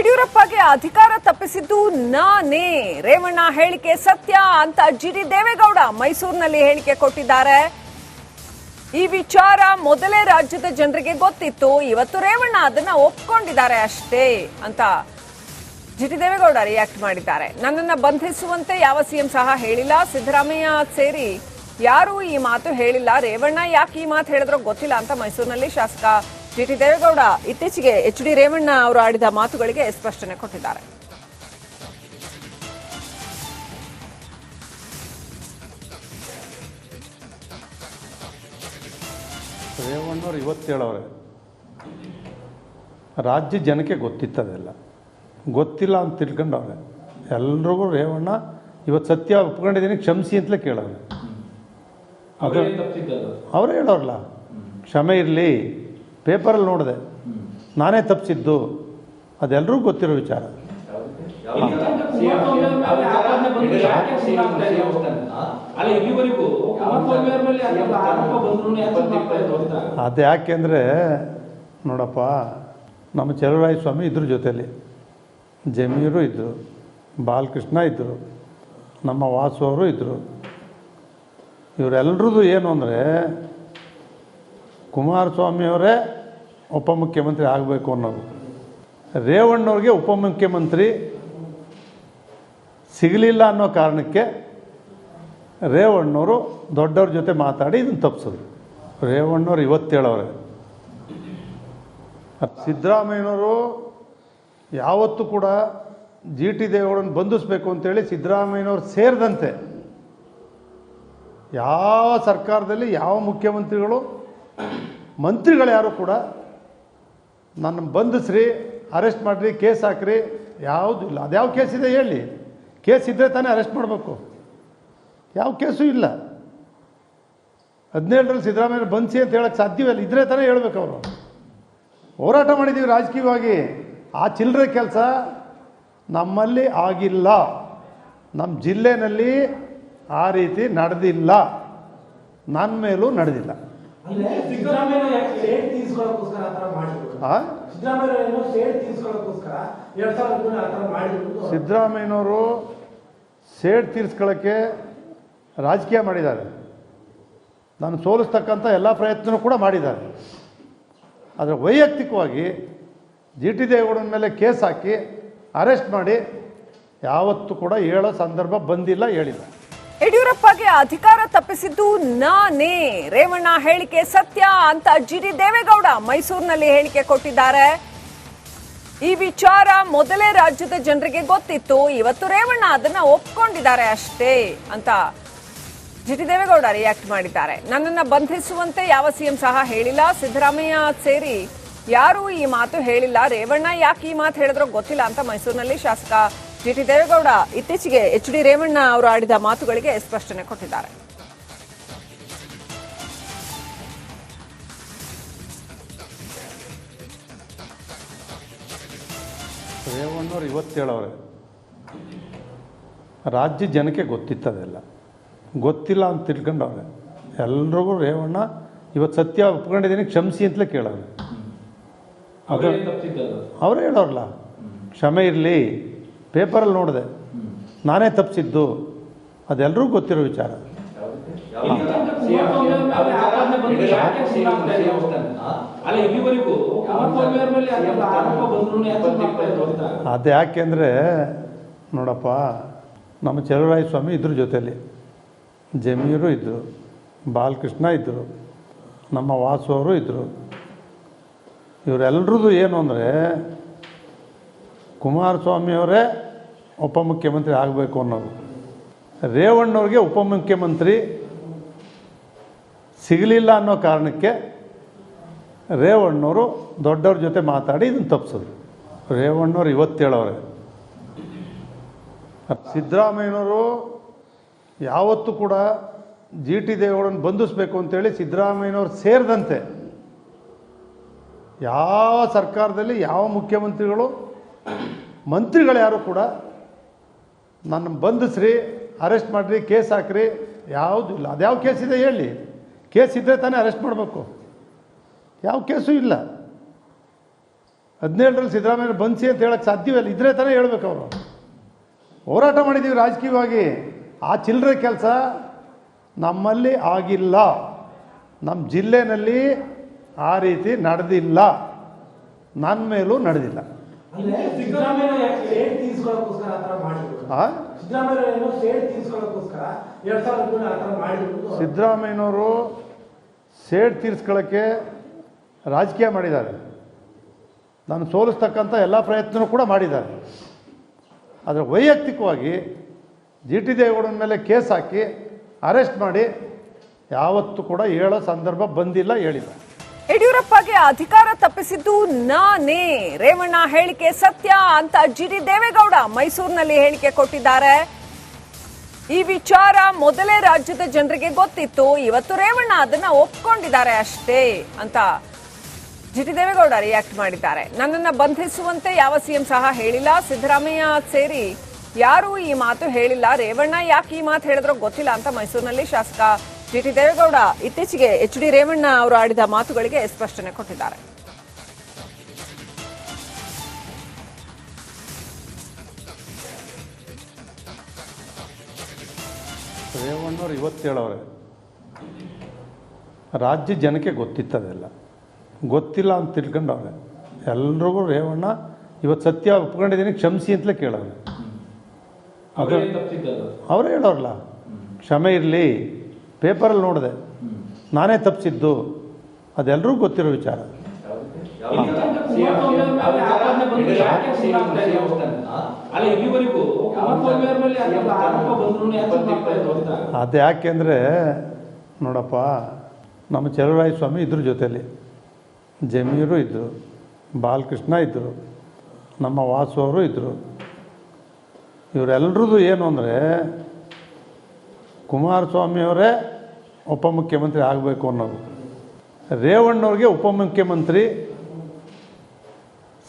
ಯಡಿಯೂರಪ್ಪಗೆ ಅಧಿಕಾರ ತಪ್ಪಿಸಿದ್ದು ನಾನೇ, ರೇವಣ್ಣ ಹೇಳಿಕೆ ಸತ್ಯ ಅಂತ ಜಿಡಿ ದೇವೇಗೌಡ ಮೈಸೂರಿನಲ್ಲಿ ಹೇಳಿಕೆ ಕೊಟ್ಟಿದ್ದಾರೆ. ಈ ವಿಚಾರ ಮೊದಲೇ ರಾಜ್ಯದ ಜನರಿಗೆ ಗೊತ್ತಿತ್ತು, ಇವತ್ತು ರೇವಣ್ಣ ಅದನ್ನ ಒಪ್ಕೊಂಡಿದ್ದಾರೆ ಅಷ್ಟೇ ಅಂತ ಜಿಡಿ ದೇವೇಗೌಡ ರಿಯಾಕ್ಟ್ ಮಾಡಿದ್ದಾರೆ. ನನ್ನನ್ನ ಬಂಧಿಸುವಂತೆ ಯಾವ ಸಿಎಂ ಸಹ ಹೇಳಿಲ್ಲ, ಸಿದ್ದರಾಮಯ್ಯ ಸೇರಿ ಯಾರೂ ಈ ಮಾತು ಹೇಳಿಲ್ಲ, ರೇವಣ್ಣ ಯಾಕೆ ಈ ಮಾತು ಹೇಳಿದ್ರೋ ಗೊತ್ತಿಲ್ಲ ಅಂತ ಮೈಸೂರಿನಲ್ಲಿ ಶಾಸಕ ಜಿಟಿ ದೇವೇಗೌಡ ಇತ್ತೀಚೆಗೆ ಎಚ್.ಡಿ. ರೇವಣ್ಣ ಅವರು ಆಡಿದ ಮಾತುಗಳಿಗೆ ಸ್ಪಷ್ಟನೆ ಕೊಟ್ಟಿದ್ದಾರೆ. ರೇವಣ್ಣವ್ರು ಇವತ್ತು ಹೇಳೋರೆ, ರಾಜ್ಯ ಜನಕ್ಕೆ ಗೊತ್ತಿತ್ತದೆಲ್ಲ, ಗೊತ್ತಿಲ್ಲ ಅಂತ ತಿಳ್ಕೊಂಡವ್ರೆ. ಎಲ್ರಿಗೂ ರೇವಣ್ಣ ಇವತ್ತು ಸತ್ಯ ಒಪ್ಕೊಂಡಿದ್ದೀನಿ ಕ್ಷಮಿಸಿ ಅಂತಲೇ ಕೇಳೋರೆ. ಅದು ಅವರೇ ಹೇಳೋರಲ್ಲ, ಕ್ಷಮೆ ಇರಲಿ, ಪೇಪರಲ್ಲಿ ನೋಡಿದೆ ನಾನೇ ತಪ್ಪಿಸಿದ್ದು, ಅದೆಲ್ಲರಿಗೂ ಗೊತ್ತಿರೋ ವಿಚಾರ. ಅದು ಯಾಕೆಂದರೆ ನೋಡಪ್ಪ, ನಮ್ಮ ಚಲುವರಾಯಸ್ವಾಮಿ ಇದ್ರ ಜೊತೆಯಲ್ಲಿ ಜಮೀರು ಇದ್ದರು, ಬಾಲಕೃಷ್ಣ ಇದ್ದರು, ನಮ್ಮ ವಾಸು ಅವರು ಇದ್ದರು. ಇವರೆಲ್ಲರದ್ದು ಏನು ಅಂದರೆ ಕುಮಾರಸ್ವಾಮಿಯವರೇ ಉಪಮುಖ್ಯಮಂತ್ರಿ ಆಗಬೇಕು ಅನ್ನೋದು. ರೇವಣ್ಣವ್ರಿಗೆ ಉಪಮುಖ್ಯಮಂತ್ರಿ ಸಿಗಲಿಲ್ಲ ಅನ್ನೋ ಕಾರಣಕ್ಕೆ ರೇವಣ್ಣವರು ದೊಡ್ಡವ್ರ ಜೊತೆ ಮಾತಾಡಿ ಇದನ್ನು ತಪ್ಪಿಸಿದ್ರು. ರೇವಣ್ಣವ್ರು ಇವತ್ತು ಹೇಳೋರೆ, ಸಿದ್ದರಾಮಯ್ಯನವರು ಯಾವತ್ತೂ ಕೂಡ ಜಿಟಿ ದೇವೇಗೌಡನ ಬಂಧಿಸಬೇಕು ಅಂತೇಳಿ ಸಿದ್ದರಾಮಯ್ಯನವ್ರು ಸೇರಿದಂತೆ ಯಾವ ಸರ್ಕಾರದಲ್ಲಿ ಯಾವ ಮುಖ್ಯಮಂತ್ರಿಗಳು ಮಂತ್ರಿಗಳು ಯಾರು ಕೂಡ ನನ್ನ ಬಂಧಿಸ್ರಿ, ಅರೆಸ್ಟ್ ಮಾಡಿರಿ, ಕೇಸ್ ಹಾಕ್ರಿ, ಯಾವುದೂ ಇಲ್ಲ. ಅದು ಯಾವ ಕೇಸ್ ಇದೆ ಹೇಳಿ? ಕೇಸ್ ಇದ್ದರೆ ತಾನೇ ಅರೆಸ್ಟ್ ಮಾಡಬೇಕು, ಯಾವ ಕೇಸು ಇಲ್ಲ. 17ರಲ್ಲಿ ಸಿದ್ದರಾಮಯ್ಯ ಬಂಧಿಸಿ ಅಂತ ಹೇಳೋಕ್ಕೆ ಸಾಧ್ಯವಿಲ್ಲ, ಇದ್ರೆ ತಾನೇ ಹೇಳ್ಬೇಕು. ಅವರು ಹೋರಾಟ ಮಾಡಿದ್ದೀವಿ ರಾಜಕೀಯವಾಗಿ, ಆ ಚಿಲ್ಲರೆ ಕೆಲಸ ನಮ್ಮಲ್ಲಿ ಆಗಿಲ್ಲ, ನಮ್ಮ ಜಿಲ್ಲೆಯಲ್ಲಿ ಆ ರೀತಿ ನಡೆದಿಲ್ಲ, ನನ್ನ ಮೇಲೂ ನಡೆದಿಲ್ಲ. ಸಿದ್ದರಾಮಯ್ಯನವರು ಸೇಡ್ ತೀರಿಸ್ಕೊಳ್ಳೋಕ್ಕೆ ರಾಜಕೀಯ ಮಾಡಿದ್ದಾರೆ, ನಾನು ಸೋಲಿಸ್ತಕ್ಕಂಥ ಎಲ್ಲ ಪ್ರಯತ್ನ ಕೂಡ ಮಾಡಿದ್ದಾರೆ. ಆದರೆ ವೈಯಕ್ತಿಕವಾಗಿ ಜಿಟಿ ದೇವೇಗೌಡನ ಮೇಲೆ ಕೇಸ್ ಹಾಕಿ ಅರೆಸ್ಟ್ ಮಾಡಿ ಯಾವತ್ತೂ ಕೂಡ ಹೇಳೋ ಸಂದರ್ಭ ಬಂದಿಲ್ಲ, ಹೇಳಿಲ್ಲ. ಯಡಿಯೂರಪ್ಪಗೆ ಅಧಿಕಾರ ತಪ್ಪಿಸಿದ್ದು ನಾನೇ, ರೇವಣ್ಣ ಹೇಳಿಕೆ ಸತ್ಯ ಅಂತ ಜಿಡಿ ದೇವೇಗೌಡ ಮೈಸೂರಿನಲ್ಲಿ ಹೇಳಿಕೆ ಕೊಟ್ಟಿದ್ದಾರೆ. ಈ ವಿಚಾರ ಮೊದಲೇ ರಾಜ್ಯದ ಜನರಿಗೆ ಗೊತ್ತಿತ್ತು, ಇವತ್ತು ರೇವಣ್ಣ ಅದನ್ನ ಒಪ್ಕೊಂಡಿದ್ದಾರೆ ಅಷ್ಟೇ ಅಂತ ಜಿಟಿ ದೇವೇಗೌಡ ರಿಯಾಕ್ಟ್ ಮಾಡಿದ್ದಾರೆ. ನನ್ನನ್ನ ಬಂಧಿಸುವಂತೆ ಯಾವ ಸಿಎಂ ಸಹ ಹೇಳಿಲ್ಲ, ಸಿದ್ದರಾಮಯ್ಯ ಸೇರಿ ಯಾರೂ ಈ ಮಾತು ಹೇಳಿಲ್ಲ, ರೇವಣ್ಣ ಯಾಕೆ ಈ ಮಾತು ಹೇಳಿದ್ರೋ ಗೊತ್ತಿಲ್ಲ ಅಂತ ಮೈಸೂರಿನಲ್ಲಿ ಶಾಸಕ ಜಿಟಿ ದೇವೇಗೌಡ ಇತ್ತೀಚೆಗೆ ಎಚ್.ಡಿ. ರೇವಣ್ಣ ಅವರು ಆಡಿದ ಮಾತುಗಳಿಗೆ ಸ್ಪಷ್ಟನೆ ಕೊಟ್ಟಿದ್ದಾರೆ. ರೇವಣ್ಣವ್ರು ಇವತ್ತು ಹೇಳೋರೆ, ರಾಜ್ಯ ಜನಕ್ಕೆ ಗೊತ್ತಿತ್ತದೆಲ್ಲ, ಗೊತ್ತಿಲ್ಲ ಅಂತ ತಿಳ್ಕೊಂಡವ್ರೆ. ಎಲ್ರಿಗೂ ರೇವಣ್ಣ ಇವತ್ತು ಸತ್ಯ ಒಪ್ಕೊಂಡಿದ್ದೀನಿ ಕ್ಷಮಿಸಿ ಅಂತಲೇ ಕೇಳೋರೆ. ಅದು ಅವರೇ ಹೇಳೋರಲ್ಲ, ಕ್ಷಮೆ ಇರಲಿ, ಪೇಪರಲ್ಲಿ ನೋಡಿದೆ ನಾನೇ ತಪ್ಪಿಸಿದ್ದು, ಅದೆಲ್ಲರಿಗೂ ಗೊತ್ತಿರೋ ವಿಚಾರ. ಅದು ಯಾಕೆಂದರೆ ನೋಡಪ್ಪ, ನಮ್ಮ ಚಲುವರಾಯಸ್ವಾಮಿ ಇದ್ರ ಜೊತೆಯಲ್ಲಿ ಜಮೀರು ಇದ್ದರು, ಬಾಲಕೃಷ್ಣ ಇದ್ದರು, ನಮ್ಮ ವಾಸು ಅವರು ಇದ್ದರು. ಇವರೆಲ್ಲರದ್ದು ಏನು ಅಂದರೆ ಕುಮಾರಸ್ವಾಮಿಯವರೇ ಉಪಮುಖ್ಯಮಂತ್ರಿ ಆಗಬೇಕು ಅನ್ನೋದು. ರೇವಣ್ಣವ್ರಿಗೆ ಉಪಮುಖ್ಯಮಂತ್ರಿ ಸಿಗಲಿಲ್ಲ ಅನ್ನೋ ಕಾರಣಕ್ಕೆ ರೇವಣ್ಣವರು ದೊಡ್ಡವ್ರ ಜೊತೆ ಮಾತಾಡಿ ಇದನ್ನು ತಪ್ಪಿಸಿದ್ರು. ರೇವಣ್ಣವ್ರು ಇವತ್ತು ಹೇಳೋರೆ, ಸಿದ್ದರಾಮಯ್ಯನವರು ಯಾವತ್ತೂ ಕೂಡ ಜಿಟಿ ದೇವೇಗೌಡನ ಬಂಧಿಸಬೇಕು ಅಂತೇಳಿ ಸಿದ್ದರಾಮಯ್ಯನವ್ರು ಸೇರಿದಂತೆ ಯಾವ ಸರ್ಕಾರದಲ್ಲಿ ಯಾವ ಮುಖ್ಯಮಂತ್ರಿಗಳು ಮಂತ್ರಿಗಳು ಯಾರು ಕೂಡ ನನ್ನ ಬಂಧಿಸ್ರಿ, ಅರೆಸ್ಟ್ ಮಾಡಿರಿ, ಕೇಸ್ ಹಾಕ್ರಿ, ಯಾವುದೂ ಇಲ್ಲ. ಅದು ಯಾವ ಕೇಸ್ ಇದೆ ಹೇಳಿ? ಕೇಸ್ ಇದ್ದರೆ ತಾನೇ ಅರೆಸ್ಟ್ ಮಾಡಬೇಕು, ಯಾವ ಕೇಸು ಇಲ್ಲ. 17ರಲ್ಲಿ ಸಿದ್ದರಾಮಯ್ಯ ಬಂಧಿಸಿ ಅಂತ ಹೇಳಕ್ಕೆ ಸಾಧ್ಯವಿಲ್ಲ, ಇದ್ರೆ ತಾನೇ ಹೇಳ್ಬೇಕು ಅವರು. ಹೋರಾಟ ಮಾಡಿದ್ದೀವಿ ರಾಜಕೀಯವಾಗಿ. ಆ ಚಿಲ್ಲರೆ ಕೆಲಸ ನಮ್ಮಲ್ಲಿ ಆಗಿಲ್ಲ, ನಮ್ಮ ಜಿಲ್ಲೆನಲ್ಲಿ ಆ ರೀತಿ ನಡೆದಿಲ್ಲ, ನನ್ನ ಮೇಲೂ ನಡೆದಿಲ್ಲ. ಸಿದ್ದರಾಮಯ್ಯನವರು ಸೇಡ್ ತೀರಿಸ್ಕೊಳ್ಳೋಕ್ಕೆ ರಾಜಕೀಯ ಮಾಡಿದ್ದಾರೆ, ನಾನು ಸೋಲಿಸ್ತಕ್ಕಂಥ ಎಲ್ಲ ಪ್ರಯತ್ನವೂ ಕೂಡ ಮಾಡಿದ್ದಾರೆ. ಆದರೆ ವೈಯಕ್ತಿಕವಾಗಿ ಜಿ ಟಿ ದೇವೇಗೌಡನ ಮೇಲೆ ಕೇಸ್ ಹಾಕಿ ಅರೆಸ್ಟ್ ಮಾಡಿ ಯಾವತ್ತೂ ಕೂಡ ಹೇಳೋ ಸಂದರ್ಭ ಬಂದಿಲ್ಲ, ಹೇಳಿಲ್ಲ. ಯಡಿಯೂರಪ್ಪಗೆ ಅಧಿಕಾರ ತಪ್ಪಿಸಿದ್ದು ನಾನೇ, ರೇವಣ್ಣ ಹೇಳಿಕೆ ಸತ್ಯ ಅಂತ ಜಿ ಟಿ ದೇವೇಗೌಡ ಮೈಸೂರಿನಲ್ಲಿ ಹೇಳಿಕೆ ಕೊಟ್ಟಿದ್ದಾರೆ. ಈ ವಿಚಾರ ಮೊದಲೇ ರಾಜ್ಯದ ಜನರಿಗೆ ಗೊತ್ತಿತ್ತು, ಇವತ್ತು ರೇವಣ್ಣ ಅದನ್ನ ಒಪ್ಕೊಂಡಿದ್ದಾರೆ ಅಷ್ಟೇ ಅಂತ ಜಿ ಟಿ ದೇವೇಗೌಡ ರಿಯಾಕ್ಟ್ ಮಾಡಿದ್ದಾರೆ. ನನ್ನನ್ನ ಬಂಧಿಸುವಂತೆ ಯಾವ ಸಿಎಂ ಸಹ ಹೇಳಿಲ್ಲ, ಸಿದ್ದರಾಮಯ್ಯ ಸೇರಿ ಯಾರೂ ಈ ಮಾತು ಹೇಳಿಲ್ಲ, ರೇವಣ್ಣ ಯಾಕೆ ಈ ಮಾತು ಹೇಳಿದ್ರೋ ಗೊತ್ತಿಲ್ಲ ಅಂತ ಮೈಸೂರಿನಲ್ಲಿ ಶಾಸಕ ಜಿ ಟಿ ದೇವೇಗೌಡ ಇತ್ತೀಚೆಗೆ ಎಚ್ ಡಿ ರೇವಣ್ಣ ಅವರು ಆಡಿದ ಮಾತುಗಳಿಗೆ ಸ್ಪಷ್ಟನೆ ಕೊಟ್ಟಿದ್ದಾರೆ. ರೇವಣ್ಣವ್ರು ಇವತ್ತು ಹೇಳೋರೆ, ರಾಜ್ಯ ಜನಕ್ಕೆ ಗೊತ್ತಿತ್ತದೆಲ್ಲ, ಗೊತ್ತಿಲ್ಲ ಅಂತ ತಿಳ್ಕೊಂಡವ್ರೆ. ಎಲ್ರಿಗೂ ರೇವಣ್ಣ ಇವತ್ತು ಸತ್ಯ ಒಪ್ಕೊಂಡಿದ್ದೀನಿ ಕ್ಷಮಿಸಿ ಅಂತಲೇ ಕೇಳೋರು. ಅದು ಅವರೇ ಹೇಳೋರಲ್ಲ, ಕ್ಷಮೆ ಇರಲಿ, ಪೇಪರಲ್ಲಿ ನೋಡಿದೆ ನಾನೇ ತಪ್ಪಿಸಿದ್ದು, ಅದೆಲ್ಲರಿಗೂ ಗೊತ್ತಿರೋ ವಿಚಾರ. ಅದು ಯಾಕೆಂದರೆ ನೋಡಪ್ಪ, ನಮ್ಮ ಚಲುವರಾಯ ಸ್ವಾಮಿ ಇದ್ರ ಜೊತೆಯಲ್ಲಿ ಜಮೀರು ಇದ್ದರು, ಬಾಲಕೃಷ್ಣ ಇದ್ದರು, ನಮ್ಮ ವಾಸು ಅವರು ಇದ್ದರು. ಇವರೆಲ್ಲರದ್ದು ಏನು ಅಂದರೆ ಕುಮಾರಸ್ವಾಮಿಯವರೇ ಉಪಮುಖ್ಯಮಂತ್ರಿ ಆಗಬೇಕು ಅನ್ನೋದು. ರೇವಣ್ಣವ್ರಿಗೆ ಉಪಮುಖ್ಯಮಂತ್ರಿ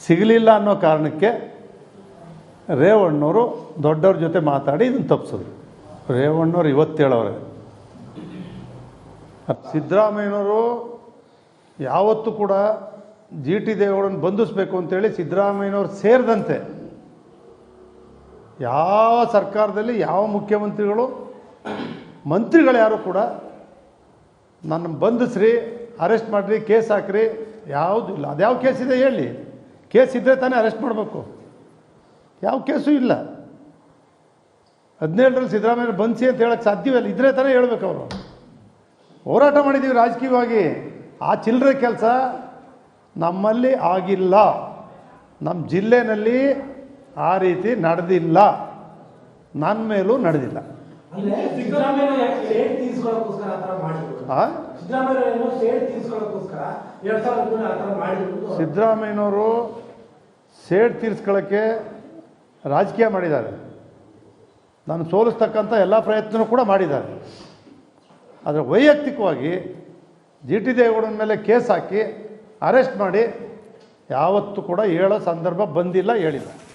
ಸಿಗಲಿಲ್ಲ ಅನ್ನೋ ಕಾರಣಕ್ಕೆ ರೇವಣ್ಣವರು ದೊಡ್ಡವ್ರ ಜೊತೆ ಮಾತಾಡಿ ಇದನ್ನು ತಪ್ಪಿಸಿದ್ರು. ರೇವಣ್ಣವ್ರು ಇವತ್ತು ಹೇಳೋರೆ, ಸಿದ್ದರಾಮಯ್ಯನವರು ಯಾವತ್ತೂ ಕೂಡ ಜಿ ಟಿ ದೇವೇಗೌಡನ ಬಂಧಿಸಬೇಕು ಅಂತೇಳಿ ಸಿದ್ದರಾಮಯ್ಯನವ್ರು ಸೇರಿದಂತೆ ಯಾವ ಸರ್ಕಾರದಲ್ಲಿ ಯಾವ ಮುಖ್ಯಮಂತ್ರಿಗಳು ಮಂತ್ರಿಗಳು ಯಾರು ಕೂಡ ನನ್ನ ಬಂಧಿಸ್ರಿ, ಅರೆಸ್ಟ್ ಮಾಡಿರಿ, ಕೇಸ್ ಹಾಕ್ರಿ, ಯಾವುದೂ ಇಲ್ಲ. ಅದ್ಯಾವ ಕೇಸ್ ಇದೆ ಹೇಳಿ? ಕೇಸ್ ಇದ್ದರೆ ತಾನೇ ಅರೆಸ್ಟ್ ಮಾಡಬೇಕು, ಯಾವ ಕೇಸು ಇಲ್ಲ. 17ರಲ್ಲಿ ಸಿದ್ದರಾಮಯ್ಯ ಬಂಧಿಸಿ ಅಂತ ಹೇಳಕ್ಕೆ ಸಾಧ್ಯವಿಲ್ಲ, ಇದ್ರೆ ತಾನೇ ಹೇಳ್ಬೇಕು ಅವರು. ಹೋರಾಟ ಮಾಡಿದ್ದೀವಿ ರಾಜಕೀಯವಾಗಿ. ಆ ಚಿಲ್ಲರೆ ಕೆಲಸ ನಮ್ಮಲ್ಲಿ ಆಗಿಲ್ಲ, ನಮ್ಮ ಜಿಲ್ಲೆನಲ್ಲಿ ಆ ರೀತಿ ನಡೆದಿಲ್ಲ, ನನ್ನ ಮೇಲೂ ನಡೆದಿಲ್ಲ. ಸಿದ್ದರಾಮಯ್ಯನವರು ಸೇಡ್ ತೀರಿಸ್ಕೊಳ್ಳೋಕ್ಕೆ ರಾಜಕೀಯ ಮಾಡಿದ್ದಾರೆ, ನಾನು ಸೋಲಿಸ್ತಕ್ಕಂಥ ಎಲ್ಲ ಪ್ರಯತ್ನವೂ ಕೂಡ ಮಾಡಿದ್ದಾರೆ. ಆದರೆ ವೈಯಕ್ತಿಕವಾಗಿ ಜಿ ಟಿ ದೇವೇಗೌಡನ ಮೇಲೆ ಕೇಸ್ ಹಾಕಿ ಅರೆಸ್ಟ್ ಮಾಡಿ ಯಾವತ್ತೂ ಕೂಡ ಹೇಳೋ ಸಂದರ್ಭ ಬಂದಿಲ್ಲ, ಹೇಳಿಲ್ಲ.